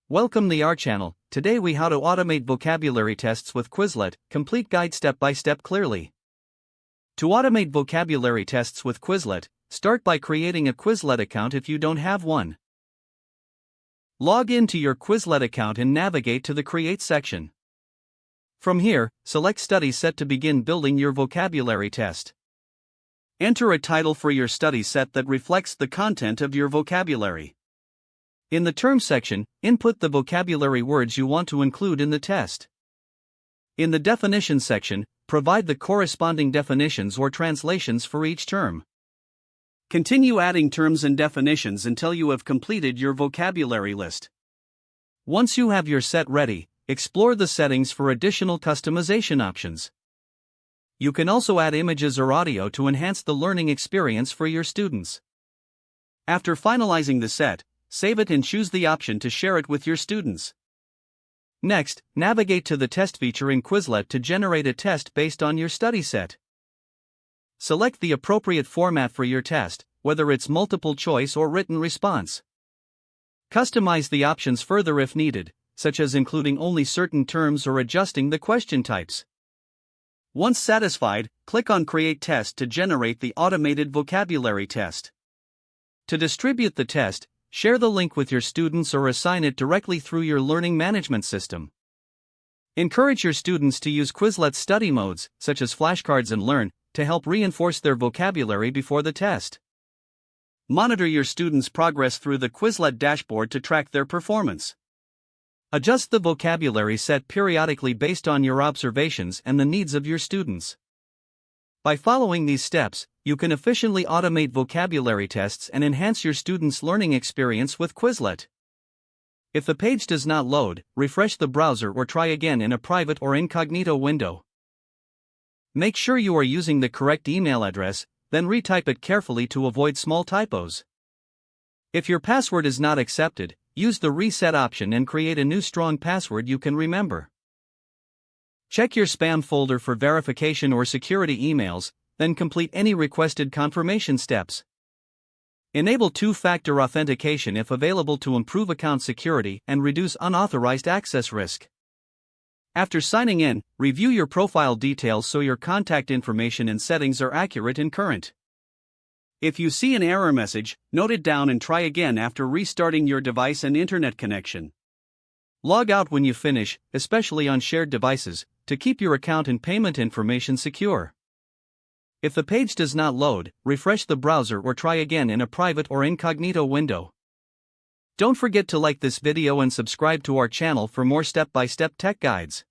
Welcome to our channel. Today we how to automate vocabulary tests with Quizlet, complete guide step by step clearly. To automate vocabulary tests with Quizlet, start by creating a Quizlet account if you don't have one. Log in to your Quizlet account and navigate to the Create section. From here, select Study Set to begin building your vocabulary test. Enter a title for your study set that reflects the content of your vocabulary. In the Terms section, input the vocabulary words you want to include in the test. In the Definitions section, provide the corresponding definitions or translations for each term. Continue adding terms and definitions until you have completed your vocabulary list. Once you have your set ready, explore the settings for additional customization options. You can also add images or audio to enhance the learning experience for your students. After finalizing the set, save it and choose the option to share it with your students. Next, navigate to the Test feature in Quizlet to generate a test based on your study set. Select the appropriate format for your test, whether it's multiple choice or written response. Customize the options further if needed, such as including only certain terms or adjusting the question types. Once satisfied, click on Create Test to generate the automated vocabulary test. To distribute the test, share the link with your students or assign it directly through your learning management system. Encourage your students to use Quizlet's study modes, such as flashcards and Learn, to help reinforce their vocabulary before the test. Monitor your students' progress through the Quizlet dashboard to track their performance. Adjust the vocabulary set periodically based on your observations and the needs of your students. By following these steps, you can efficiently automate vocabulary tests and enhance your students' learning experience with Quizlet. If the page does not load, refresh the browser or try again in a private or incognito window. Make sure you are using the correct email address, then retype it carefully to avoid small typos. If your password is not accepted, use the Reset option and create a new strong password you can remember. Check your spam folder for verification or security emails, then complete any requested confirmation steps. Enable two-factor authentication if available to improve account security and reduce unauthorized access risk. After signing in, review your profile details so your contact information and settings are accurate and current. If you see an error message, note it down and try again after restarting your device and internet connection. Log out when you finish, especially on shared devices, to keep your account and payment information secure. If the page does not load, refresh the browser or try again in a private or incognito window. Don't forget to like this video and subscribe to our channel for more step-by-step tech guides.